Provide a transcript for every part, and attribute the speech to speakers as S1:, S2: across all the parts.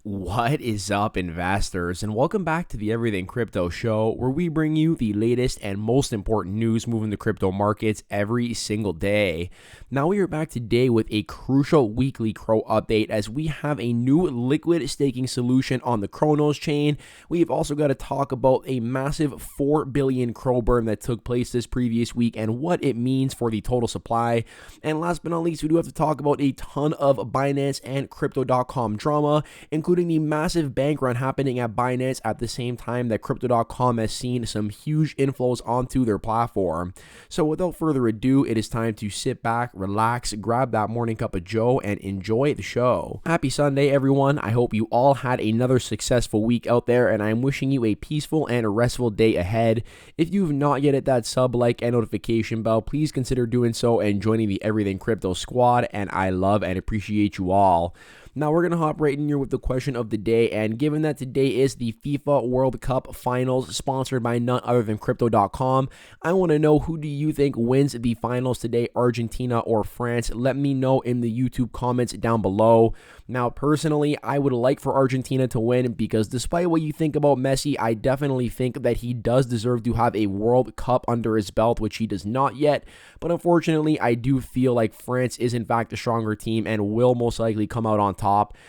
S1: What is up, investors, and welcome back to the Everything Crypto Show, where we bring you the latest and most important news moving the crypto markets every single day. Now we are back today with a crucial weekly CRO update as we have a new liquid staking solution on the Cronos chain. We've also got to talk about a massive 4 billion CRO burn that took place this previous week and what it means for the total supply. And last but not least, we do have to talk about a ton of Binance and Crypto.com drama, including the massive Bankrun happening at Binance at the same time that Crypto.com has seen some huge inflows onto their platform. So without further ado, it is time to sit back, relax, grab that morning cup of joe, and enjoy the show. Happy Sunday, everyone. I hope you all had another successful week out there, and I'm wishing you a peaceful and restful day ahead. If you've not yet hit that sub, like, and notification bell, please consider doing so and joining the Everything Crypto squad, and I love and appreciate you all. Now we're going to hop right in here with the question of the day, and given that today is the FIFA World Cup Finals sponsored by none other than Crypto.com, I want to know, who do you think wins the finals today, Argentina or France? Let me know in the YouTube comments down below. Now personally, I would like for Argentina to win because despite what you think about Messi, I definitely think that he does deserve to have a World Cup under his belt, which he does not yet. But unfortunately, I do feel like France is in fact a stronger team and will most likely come out on top.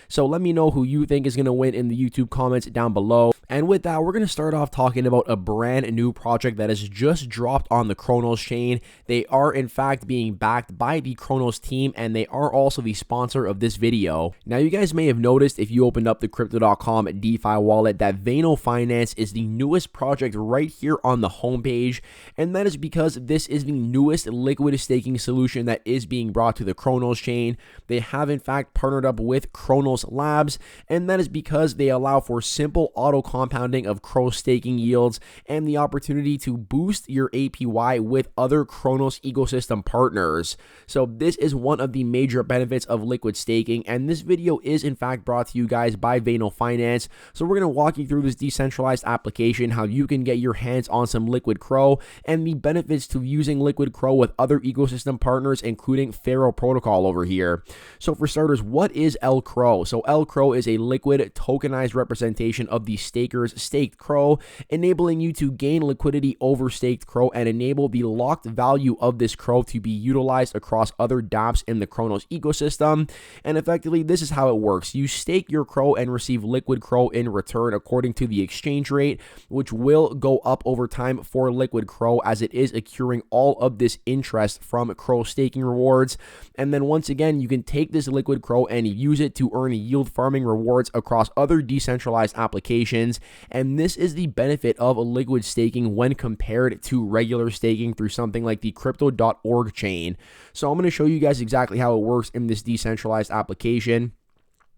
S1: So let me know who you think is going to win in the YouTube comments down below. And with that, we're going to start off talking about a brand new project that has just dropped on the Cronos chain. They are in fact being backed by the Cronos team, and they are also the sponsor of this video. Now you guys may have noticed if you opened up the Crypto.com DeFi wallet that Veno Finance is the newest project right here on the homepage, and that is because this is the newest liquid staking solution that is being brought to the Cronos chain. They have in fact partnered up with Cronos Labs, and that is because they allow for simple auto compounding of CRO staking yields and the opportunity to boost your APY with other Cronos ecosystem partners. So this is one of the major benefits of liquid staking, and this video is in fact brought to you guys by Veno Finance. So we're going to walk you through this decentralized application, how you can get your hands on some liquid CRO, and the benefits to using liquid CRO with other ecosystem partners, including Pharaoh Protocol over here. So for starters, what is CRO? So CRO is a liquid tokenized representation of the staker's staked CRO, enabling you to gain liquidity over staked CRO and enable the locked value of this CRO to be utilized across other dApps in the Cronos ecosystem. And effectively, this is how it works. You stake your CRO and receive liquid CRO in return according to the exchange rate, which will go up over time for liquid CRO as it is accruing all of this interest from CRO staking rewards. And then once again, you can take this liquid CRO and use it to earn yield farming rewards across other decentralized applications. And this is the benefit of liquid staking when compared to regular staking through something like the crypto.org chain. So I'm going to show you guys exactly how it works in this decentralized application.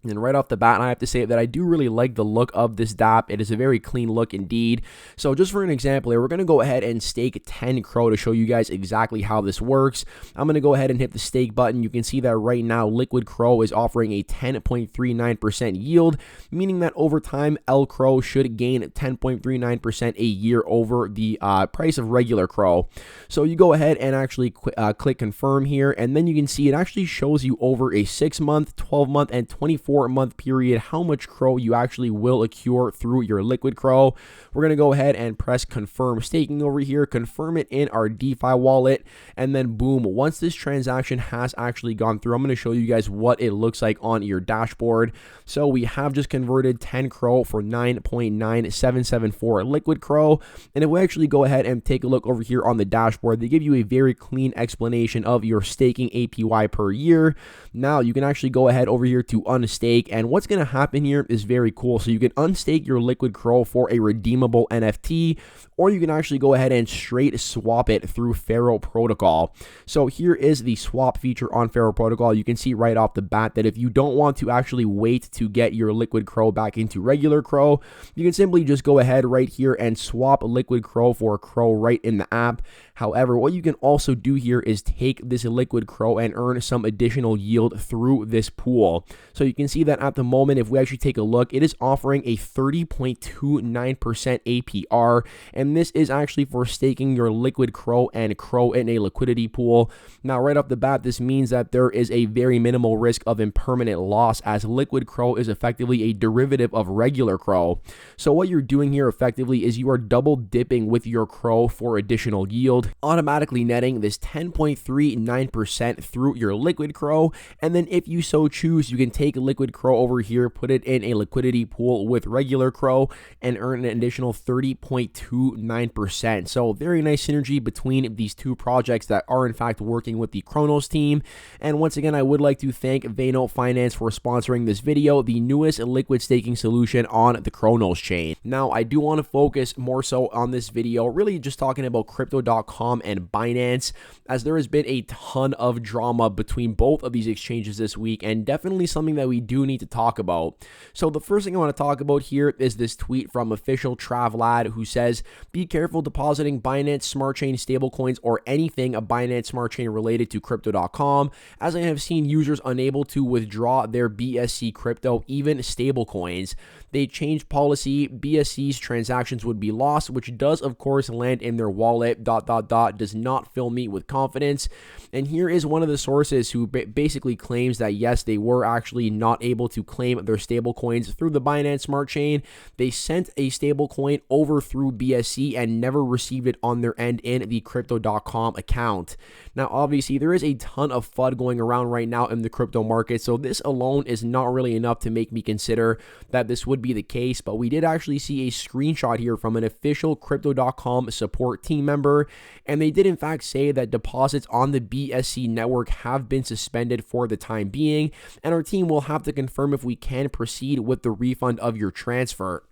S1: And right off the bat, I have to say that I do really like the look of this dApp. It is a very clean look indeed. So just for an example here, we're going to go ahead and stake 10 CRO to show you guys exactly how this works. I'm going to go ahead and hit the stake button. You can see that right now Liquid CRO is offering a 10.39% yield, meaning that over time, CRO should gain 10.39% a year over the price of regular CRO. So you go ahead and actually click confirm here, and then you can see it actually shows you over a 6-month, 12-month, and 24-month period how much CRO you actually will accrue through your liquid CRO. We're going to go ahead and press confirm staking over here, confirm it in our DeFi wallet, and then boom, once this transaction has actually gone through, I'm going to show you guys what it looks like on your dashboard. So we have just converted 10 CRO for 9.9774 liquid CRO, and if we actually go ahead and take a look over here on the dashboard, they give you a very clean explanation of your staking APY per year. Now you can actually go ahead over here to unstake, and what's going to happen here is very cool. So you can unstake your liquid CRO for a redeemable NFT, or you can actually go ahead and straight swap it through Pharaoh Protocol. So here is the swap feature on Pharaoh Protocol. You can see right off the bat that if you don't want to actually wait to get your liquid CRO back into regular CRO, you can simply just go ahead right here and swap liquid CRO for CRO right in the app. However, what you can also do here is take this liquid CRO and earn some additional yield through this pool. So you can can see that at the moment, if we actually take a look, it is offering a 30.29% APR, and this is actually for staking your liquid CRO and CRO in a liquidity pool. Now, right off the bat, this means that there is a very minimal risk of impermanent loss, as liquid CRO is effectively a derivative of regular CRO. So what you're doing here effectively is you are double dipping with your CRO for additional yield, automatically netting this 10.39% through your liquid CRO, and then if you so choose, you can take liquid CRO over here, put it in a liquidity pool with regular CRO, and earn an additional 30.29%. So very nice synergy between these two projects that are in fact working with the Cronos team. And once again, I would like to thank Veno Finance for sponsoring this video, the newest liquid staking solution on the Cronos chain. Now, I do want to focus more so on this video, really just talking about crypto.com and Binance, as there has been a ton of drama between both of these exchanges this week, and definitely something that we do need to talk about. So the first thing I want to talk about here is this tweet from official Travlad, who says, "Be careful depositing Binance Smart Chain stablecoins or anything a Binance Smart Chain related to crypto.com, as I have seen users unable to withdraw their BSC crypto, even stablecoins. They changed policy. BSC's transactions would be lost, which does of course land in their wallet. ... does not fill me with confidence." And here is one of the sources who basically claims that yes, they were actually not able to claim their stablecoins through the Binance Smart Chain. They sent a stablecoin over through BSC and never received it on their end in the crypto.com account. Now, obviously, there is a ton of FUD going around right now in the crypto market, so this alone is not really enough to make me consider that this would be the case, but we did actually see a screenshot here from an official crypto.com support team member, and they did in fact say that deposits on the BSC network have been suspended for the time being, and our team will have to confirm if we can proceed with the refund of your transfer.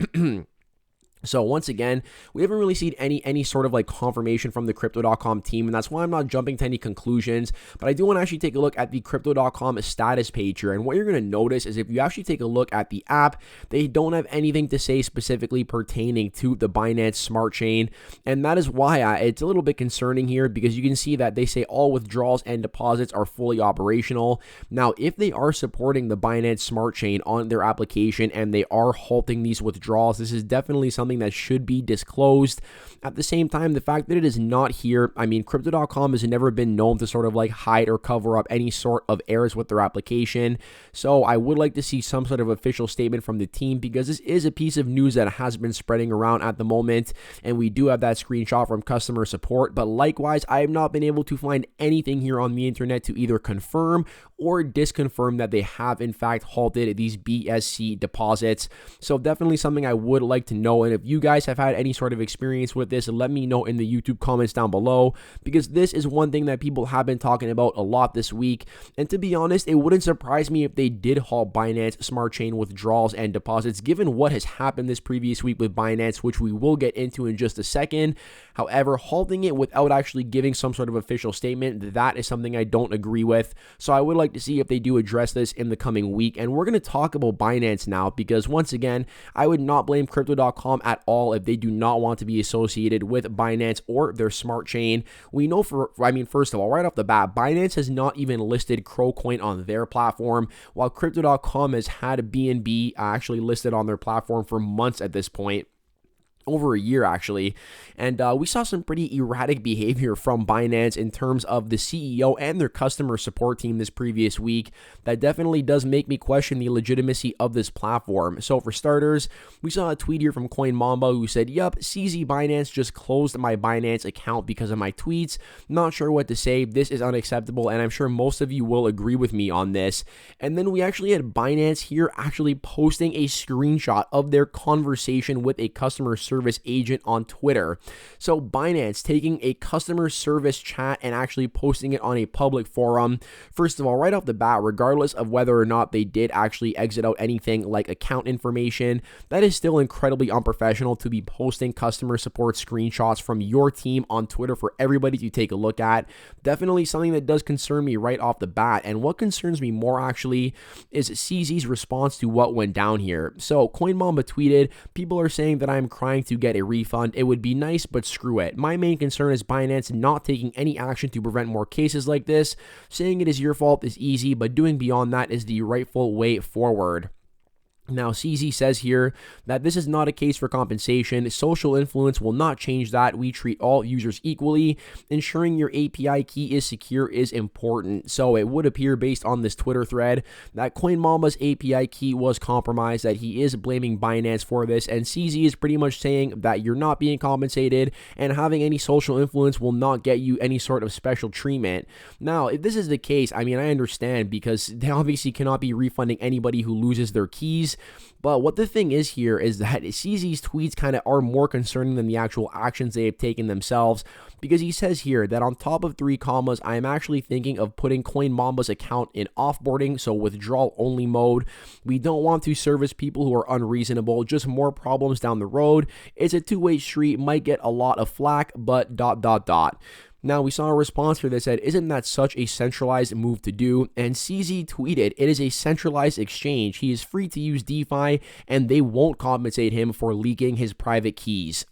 S1: So once again, we haven't really seen any sort of like confirmation from the crypto.com team, and that's why I'm not jumping to any conclusions, but I do want to actually take a look at the crypto.com status page here. And what you're going to notice is if you actually take a look at the app, they don't have anything to say specifically pertaining to the Binance Smart Chain, and that is why it's a little bit concerning here, because you can see that they say all withdrawals and deposits are fully operational. Now, if they are supporting the Binance Smart Chain on their application and they are halting these withdrawals, this is definitely something that should be disclosed. At the same time, the fact that it is not here, I mean, crypto.com has never been known to sort of like hide or cover up any sort of errors with their application. So I would like to see some sort of official statement from the team, because this is a piece of news that has been spreading around at the moment, and we do have that screenshot from customer support. But likewise, I have not been able to find anything here on the internet to either confirm or disconfirm that they have in fact halted these BSC deposits. So definitely something I would like to know, and if you guys have had any sort of experience with this, let me know in the YouTube comments down below, because this is one thing that people have been talking about a lot this week. And to be honest, it wouldn't surprise me if they did halt Binance Smart Chain withdrawals and deposits, given what has happened this previous week with Binance, which we will get into in just a second. However, halting it without actually giving some sort of official statement, that is something I don't agree with. So I would like to see if they do address this in the coming week. And we're going to talk about Binance now, because once again, I would not blame crypto.com at all if they do not want to be associated with Binance or their smart chain. We know first of all, right off the bat, Binance has not even listed CRO coin on their platform, while crypto.com has had BNB actually listed on their platform for months at this point. Over a year actually, and we saw some pretty erratic behavior from Binance in terms of the CEO and their customer support team this previous week. That definitely does make me question the legitimacy of this platform. So for starters, we saw a tweet here from CoinMamba who said, "Yup, CZ Binance just closed my Binance account because of my tweets. Not sure what to say. This is unacceptable," and I'm sure most of you will agree with me on this. And then we actually had Binance here actually posting a screenshot of their conversation with a customer service agent on Twitter. So Binance taking a customer service chat and actually posting it on a public forum. First of all, right off the bat, regardless of whether or not they did actually exit out anything like account information, that is still incredibly unprofessional to be posting customer support screenshots from your team on Twitter for everybody to take a look at. Definitely something that does concern me right off the bat. And what concerns me more actually is CZ's response to what went down here. So CoinMamba tweeted, "People are saying that I'm crying to get a refund. It would be nice, but screw it. My main concern is Binance not taking any action to prevent more cases like this. Saying it is your fault is easy, but doing beyond that is the rightful way forward. Now, CZ says here that this is not a case for compensation. Social influence will not change that. We treat all users equally. Ensuring your API key is secure is important. So it would appear based on this Twitter thread that CoinMama's API key was compromised, that he is blaming Binance for this, and CZ is pretty much saying that you're not being compensated and having any social influence will not get you any sort of special treatment. Now, if this is the case, I mean, I understand because they obviously cannot be refunding anybody who loses their keys. But what the thing is here is that CZ's tweets kind of are more concerning than the actual actions they have taken themselves, because he says here that on top of 3 commas, I am actually thinking of putting CoinMama's account in offboarding, so withdrawal only mode. We don't want to service people who are unreasonable, just more problems down the road. It's a two-way street, might get a lot of flack, but ... Now, we saw a response here that said, isn't that such a centralized move to do? And CZ tweeted, it is a centralized exchange. He is free to use DeFi, and they won't compensate him for leaking his private keys.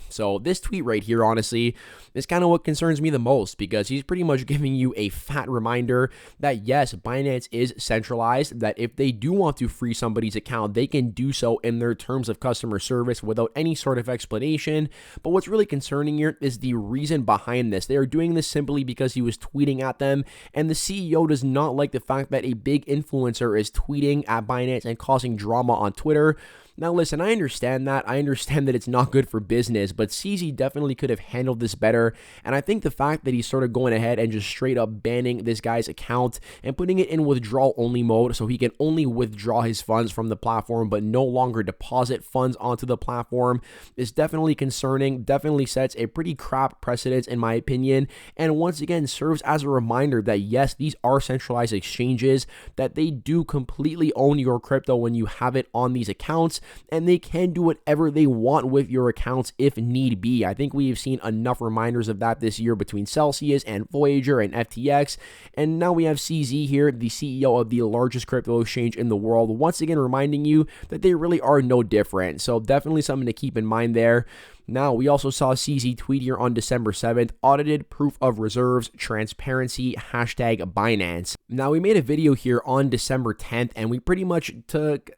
S1: So this tweet right here, honestly, is kind of what concerns me the most, because he's pretty much giving you a fat reminder that yes, Binance is centralized, that if they do want to free somebody's account, they can do so in their terms of customer service without any sort of explanation. But what's really concerning here is the reason behind this. They are doing this simply because he was tweeting at them, and the CEO does not like the fact that a big influencer is tweeting at Binance and causing drama on Twitter. Now, listen, I understand that. I understand that it's not good for business, but CZ definitely could have handled this better. And I think the fact that he's sort of going ahead and just straight up banning this guy's account and putting it in withdrawal only mode so he can only withdraw his funds from the platform but no longer deposit funds onto the platform is definitely concerning, definitely sets a pretty crap precedence in my opinion, and once again serves as a reminder that yes, these are centralized exchanges, that they do completely own your crypto when you have it on these accounts, and they can do whatever they want with your accounts if need be. I think we've seen enough reminders of that this year between Celsius and Voyager and FTX, and now we have CZ here, the CEO of the largest crypto exchange in the world, once again reminding you that they really are no different. So definitely something to keep in mind there. Now, we also saw CZ tweet here on December 7th, audited proof of reserves, transparency, hashtag Binance. Now, we made a video here on December 10th, and we pretty much took...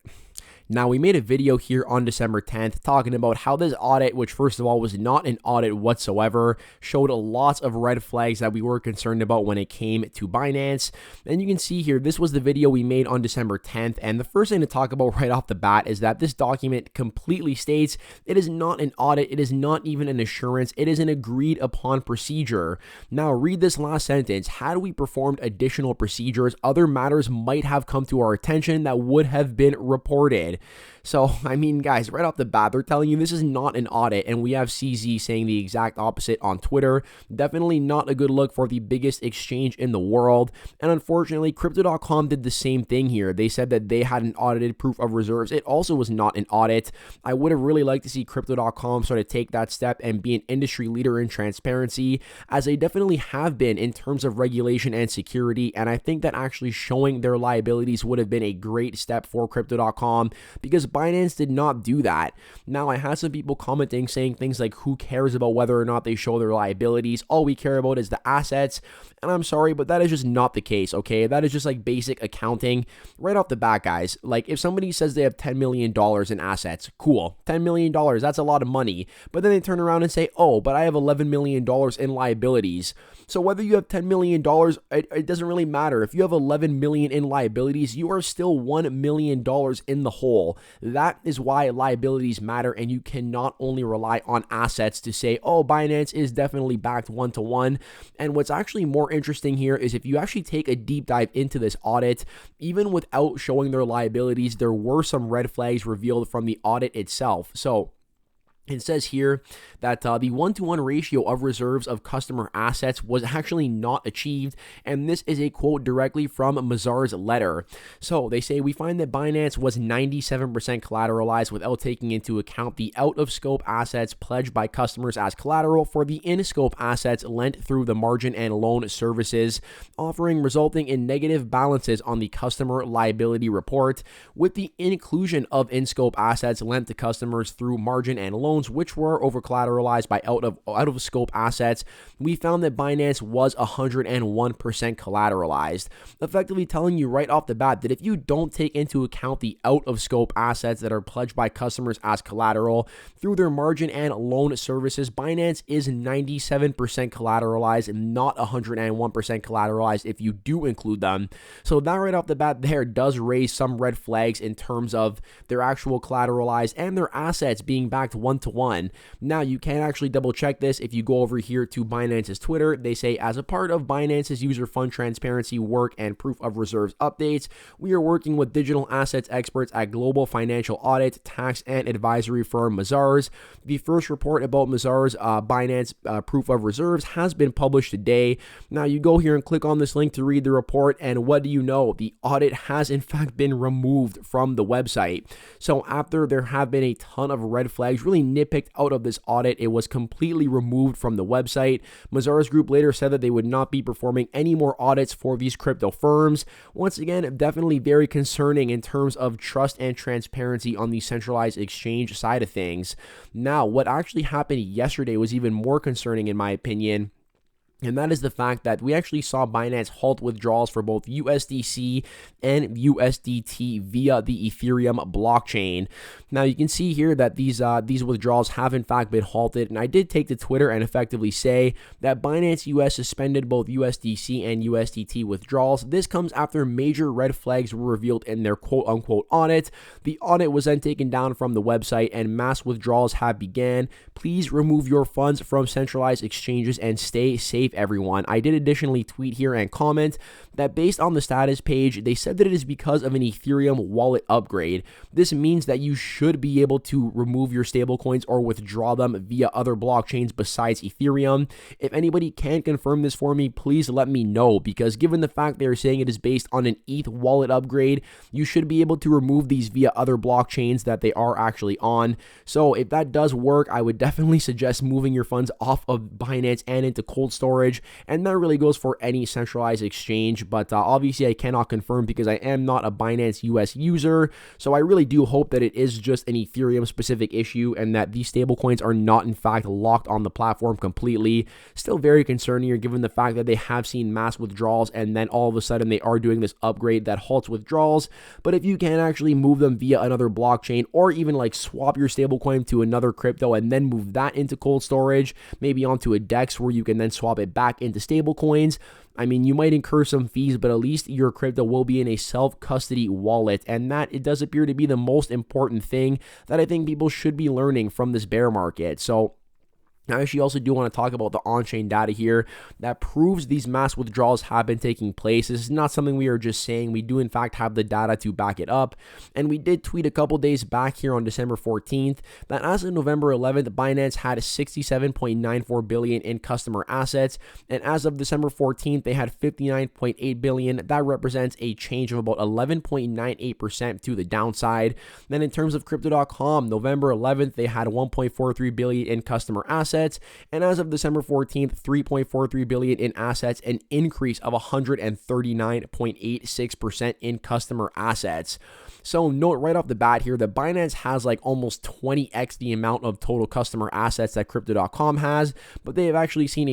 S1: Now, we made a video here on December 10th talking about how this audit, which first of all was not an audit whatsoever, showed lots of red flags that we were concerned about when it came to Binance. And you can see here, this was the video we made on December 10th. And the first thing to talk about right off the bat is that this document completely states it is not an audit. It is not even an assurance. It is an agreed upon procedure. Now, read this last sentence. Had we performed additional procedures, other matters might have come to our attention that would have been reported. So, I mean, guys, right off the bat, they're telling you this is not an audit, and we have CZ saying the exact opposite on Twitter. Definitely not a good look for the biggest exchange in the world, and unfortunately, Crypto.com did the same thing here. They said that they had an audited proof of reserves. It also was not an audit. I would have really liked to see Crypto.com sort of take that step and be an industry leader in transparency, as they definitely have been in terms of regulation and security, and I think that actually showing their liabilities would have been a great step for Crypto.com, because Binance did not do that. Now, I had some people commenting saying things like, who cares about whether or not they show their liabilities? All we care about is the assets. And I'm sorry, but that is just not the case, okay? That is just like basic accounting. Right off the bat, guys, like if somebody says they have $10 million in assets, cool, $10 million, that's a lot of money. But then they turn around and say, oh, but I have $11 million in liabilities. So whether you have $10 million, it doesn't really matter. If you have $11 million in liabilities, you are still $1 million in the hole. That is why liabilities matter, and you cannot only rely on assets to say, oh, Binance is definitely backed one-to-one. And what's actually more interesting here is if you actually take a deep dive into this audit, even without showing their liabilities, there were some red flags revealed from the audit itself. So It says here that the 1-to-1 ratio of reserves of customer assets was actually not achieved, and this is a quote directly from Mazar's letter. So they say, we find that Binance was 97% collateralized without taking into account the out-of-scope assets pledged by customers as collateral for the in-scope assets lent through the margin and loan services offering, resulting in negative balances on the customer liability report. With the inclusion of in-scope assets lent to customers through margin and loan, which were over collateralized by out of scope assets, we found that Binance was 101% collateralized, effectively telling you right off the bat that if you don't take into account the out of scope assets that are pledged by customers as collateral through their margin and loan services, Binance is 97% collateralized and not 101% collateralized if you do include them. So that right off the bat there does raise some red flags in terms of their actual collateralized and their assets being backed one-to-one. Now, you can actually double check this if you go over here to Binance's Twitter. They say, as a part of Binance's user fund transparency work and proof of reserves updates, we are working with digital assets experts at global financial audit, tax, and advisory firm Mazars. The first report about Mazars' Binance proof of reserves has been published today. Now, you go here and click on this link to read the report, and what do you know? The audit has in fact been removed from the website. So after there have been a ton of red flags really nitpicked out of this audit, it was completely removed from the website. Mazars Group later said that they would not be performing any more audits for these crypto firms. Once again, definitely very concerning in terms of trust and transparency on the centralized exchange side of things. Now, what actually happened yesterday was even more concerning in my opinion. And that is the fact that we actually saw Binance halt withdrawals for both USDC and USDT via the Ethereum blockchain. Now, you can see here that these withdrawals have in fact been halted. And I did take to Twitter and effectively say that Binance US suspended both USDC and USDT withdrawals. This comes after major red flags were revealed in their quote-unquote audit. The audit was then taken down from the website and mass withdrawals have began. Please remove your funds from centralized exchanges and stay safe, everyone. I did additionally tweet here and comment that based on the status page, they said that it is because of an Ethereum wallet upgrade. This means that you should be able to remove your stablecoins or withdraw them via other blockchains besides Ethereum. If anybody can confirm this for me, please let me know, because given the fact they're saying it is based on an ETH wallet upgrade, you should be able to remove these via other blockchains that they are actually on. So if that does work, I would definitely suggest moving your funds off of Binance and into cold storage, and that really goes for any centralized exchange. But obviously I cannot confirm because I am not a Binance US user, so I really do hope that it is just an Ethereum specific issue and that these stablecoins are not in fact locked on the platform completely. Still very concerning here given the fact that they have seen mass withdrawals and then all of a sudden they are doing this upgrade that halts withdrawals. But if you can actually move them via another blockchain or even like swap your stablecoin to another crypto and then move that into cold storage, maybe onto a DEX where you can then swap it back into stablecoins, I mean, you might incur some fees, but at least your crypto will be in a self-custody wallet, and that it does appear to be the most important thing that I think people should be learning from this bear market. So I actually also do want to talk about the on-chain data here that proves these mass withdrawals have been taking place. This is not something we are just saying. We do in fact have the data to back it up. And we did tweet a couple days back here on December 14th that as of November 11th, Binance had 67.94 billion in customer assets. And as of December 14th, they had 59.8 billion. That represents a change of about 11.98% to the downside. Then in terms of crypto.com, November 11th, they had 1.43 billion in customer assets. And as of December 14th, 3.43 billion in assets, an increase of 139.86% in customer assets. So note right off the bat here that Binance has like almost 20x the amount of total customer assets that crypto.com has, but they have actually seen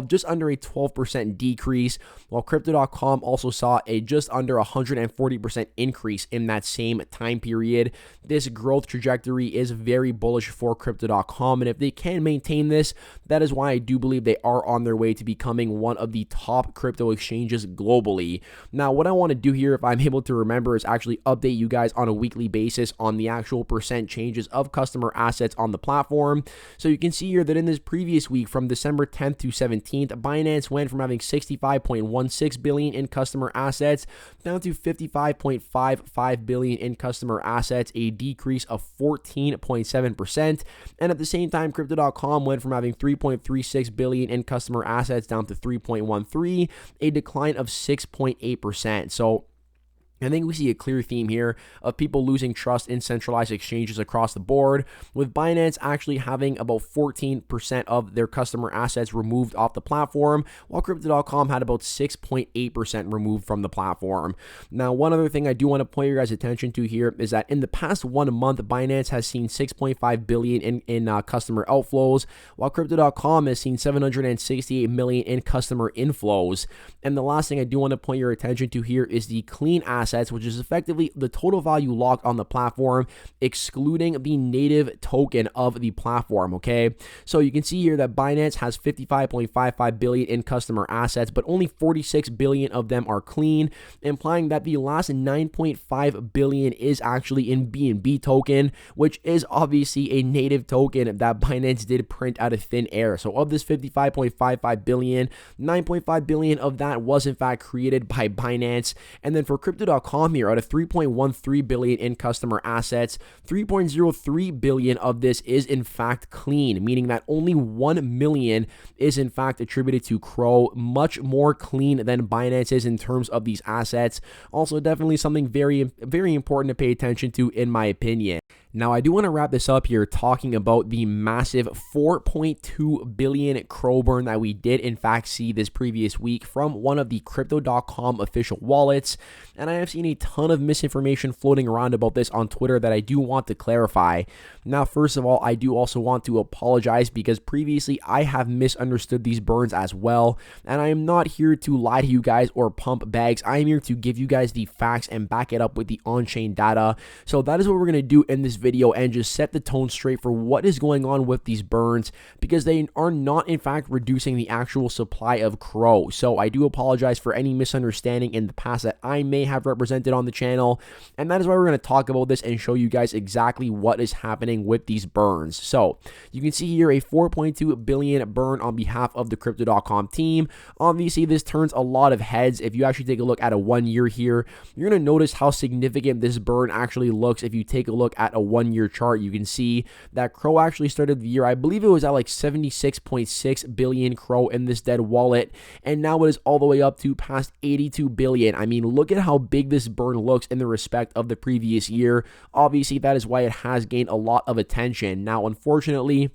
S1: just under a 12% decrease, while crypto.com also saw a just under 140% increase in that same time period. This growth trajectory is very bullish for crypto.com, and if they can maintain this, that is why I do believe they are on their way to becoming one of the top crypto exchanges globally. Now, what I want to do here, if I'm able to remember, is actually update you guys on a weekly basis on the actual percent changes of customer assets on the platform. So you can see here that in this previous week from December 10th to 17th, Binance went from having 65.16 billion in customer assets down to 55.55 billion in customer assets, a decrease of 14.7%. And at the same time, Crypto.com went from having 3.36 billion in customer assets down to 3.13, a decline of 6.8%. So I think we see a clear theme here of people losing trust in centralized exchanges across the board, with Binance actually having about 14% of their customer assets removed off the platform, while Crypto.com had about 6.8% removed from the platform. Now, one other thing I do want to point your guys' attention to here is that in the past 1 month, Binance has seen 6.5 billion in customer outflows, while Crypto.com has seen 768 million in customer inflows. And the last thing I do want to point your attention to here is the clean assets, which is effectively the total value locked on the platform, excluding the native token of the platform, okay? So you can see here that Binance has 55.55 billion in customer assets, but only 46 billion of them are clean, implying that the last 9.5 billion is actually in BNB token, which is obviously a native token that Binance did print out of thin air. So of this 55.55 billion, 9.5 billion of that was in fact created by Binance. And then for Crypto.com here, out of 3.13 billion in customer assets, 3.03 billion of this is in fact clean, meaning that only 1 million is in fact attributed to CRO, much more clean than Binance is in terms of these assets. Also, definitely something very, very important to pay attention to, in my opinion. Now, I do want to wrap this up here talking about the massive 4.2 billion CRO burn that we did in fact see this previous week from one of the Crypto.com official wallets. And I have seen a ton of misinformation floating around about this on Twitter that I do want to clarify. Now, first of all, I do also want to apologize because previously I have misunderstood these burns as well. And I am not here to lie to you guys or pump bags. I am here to give you guys the facts and back it up with the on-chain data. So that is what we're going to do in this video and just set the tone straight for what is going on with these burns, because they are not in fact reducing the actual supply of CRO. So I do apologize for any misunderstanding in the past that I may have represented on the channel, and that is why we're going to talk about this and show you guys exactly what is happening with these burns. So you can see here a 4.2 billion burn on behalf of the Crypto.com team. Obviously this turns a lot of heads. If you actually take a look at a 1 year here, you're going to notice how significant this burn actually looks. If you take a look at a 1 year chart, you can see that CRO actually started the year, I believe it was at like 76.6 billion CRO in this dead wallet, and now it is all the way up to past 82 billion. I mean, look at how big this burn looks in the respect of the previous year. Obviously, that is why it has gained a lot of attention. Now, unfortunately,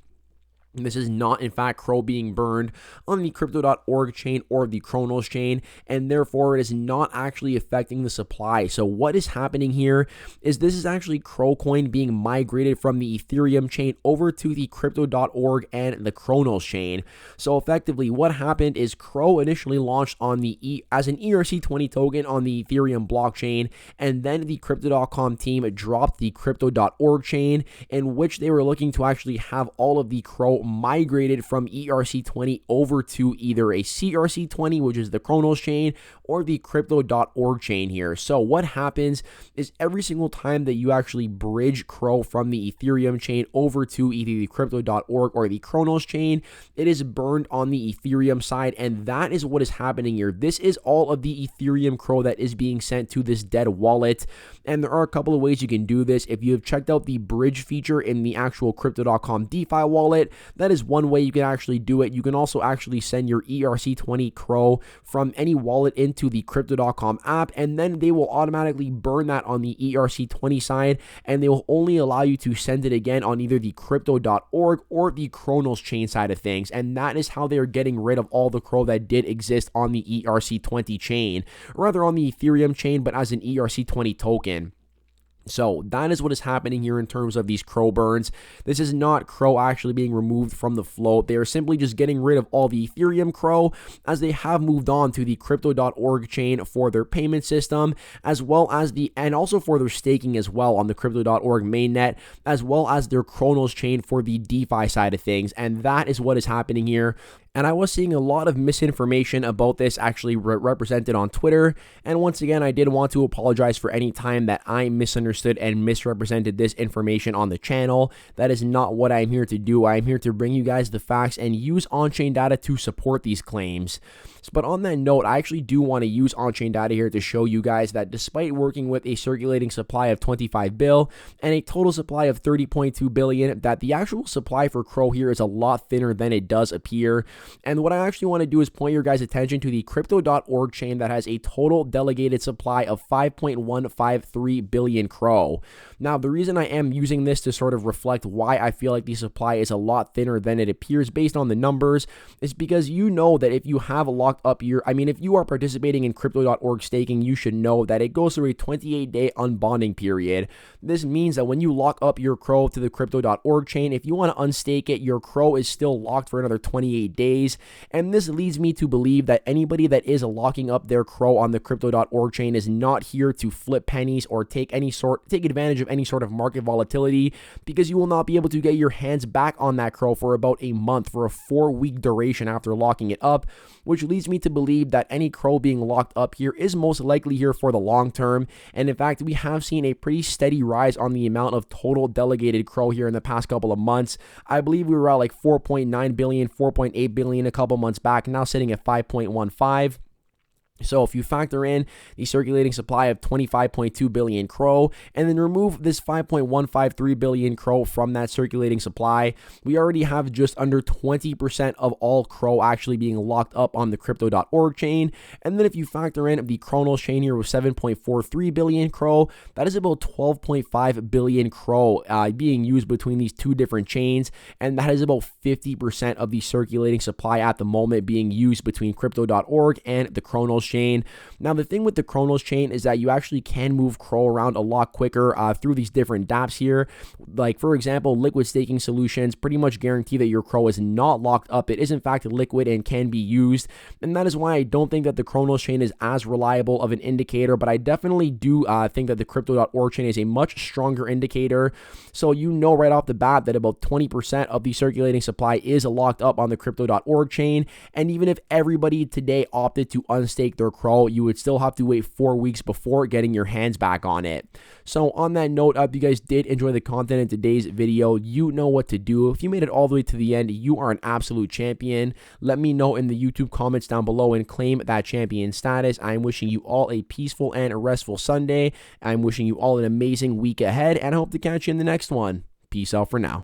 S1: this is not, in fact, CRO being burned on the Crypto.org chain or the Cronos chain, and therefore it is not actually affecting the supply. So what is happening here is this is actually CRO coin being migrated from the Ethereum chain over to the Crypto.org and the Cronos chain. So effectively, what happened is CRO initially launched on the as an ERC20 token on the Ethereum blockchain, and then the Crypto.com team dropped the Crypto.org chain, in which they were looking to actually have all of the CRO migrated from ERC20 over to either a CRC20, which is the Cronos chain, or the Crypto.org chain here. So what happens is every single time that you actually bridge CRO from the Ethereum chain over to either the Crypto.org or the Cronos chain, it is burned on the Ethereum side, and that is what is happening here. This is all of the Ethereum CRO that is being sent to this dead wallet, and there are a couple of ways you can do this. If you have checked out the bridge feature in the actual Crypto.com DeFi wallet, that is one way you can actually do it. You can also actually send your ERC20 CRO from any wallet into the Crypto.com app, and then they will automatically burn that on the ERC20 side, and they will only allow you to send it again on either the Crypto.org or the Cronos chain side of things. And that is how they are getting rid of all the CRO that did exist on the ERC20 chain, or rather on the Ethereum chain, but as an ERC20 token. So that is what is happening here in terms of these CRO burns. This is not CRO actually being removed from the float. They are simply just getting rid of all the Ethereum CRO, as they have moved on to the Crypto.org chain for their payment system, as well as and also for their staking as well on the Crypto.org mainnet, as well as their Cronos chain for the DeFi side of things. And that is what is happening here. And I was seeing a lot of misinformation about this actually represented on Twitter. And once again, I did want to apologize for any time that I misunderstood and misrepresented this information on the channel. That is not what I'm here to do. I'm here to bring you guys the facts and use on-chain data to support these claims. But on that note, I actually do want to use on-chain data here to show you guys that despite working with a circulating supply of 25 bill and a total supply of 30.2 billion, that the actual supply for CRO here is a lot thinner than it does appear. And what I actually want to do is point your guys' attention to the crypto.org chain that has a total delegated supply of 5.153 billion CRO. Now, the reason I am using this to sort of reflect why I feel like the supply is a lot thinner than it appears based on the numbers is because you know that if you have locked up if you are participating in crypto.org staking, you should know that it goes through a 28-day unbonding period. This means that when you lock up your CRO to the crypto.org chain, if you want to unstake it, your CRO is still locked for another 28 days. And this leads me to believe that anybody that is locking up their CRO on the crypto.org chain is not here to flip pennies or take advantage of any sort of market volatility, because you will not be able to get your hands back on that CRO for about a month, for a 4-week duration after locking it up, which leads me to believe that any CRO being locked up here is most likely here for the long term. And in fact, we have seen a pretty steady rise on the amount of total delegated CRO here in the past couple of months. I believe we were at like 4.9 billion, 4.8 billion a couple months back, now sitting at 5.15. So if you factor in the circulating supply of 25.2 billion CRO and then remove this 5.153 billion CRO from that circulating supply, we already have just under 20% of all CRO actually being locked up on the crypto.org chain. And then if you factor in the Cronos chain here with 7.43 billion CRO, that is about 12.5 billion CRO being used between these two different chains. And that is about 50% of the circulating supply at the moment being used between crypto.org and the Cronos chain. Now, the thing with the Cronos chain is that you actually can move CRO around a lot quicker through these different dApps here. Like, for example, liquid staking solutions pretty much guarantee that your CRO is not locked up. It is, in fact, liquid and can be used. And that is why I don't think that the Cronos chain is as reliable of an indicator, but I definitely do think that the crypto.org chain is a much stronger indicator. So you know right off the bat that about 20% of the circulating supply is locked up on the crypto.org chain. And even if everybody today opted to unstake their CRO, you would still have to wait 4 weeks before getting your hands back on it. So on that note, if you guys did enjoy the content in today's video, you know what to do. If you made it all the way to the end, you are an absolute champion. Let me know in the YouTube comments down below and claim that champion status. I'm wishing you all a peaceful and restful Sunday. I'm wishing you all an amazing week ahead, and I hope to catch you in the next one. Peace out for now.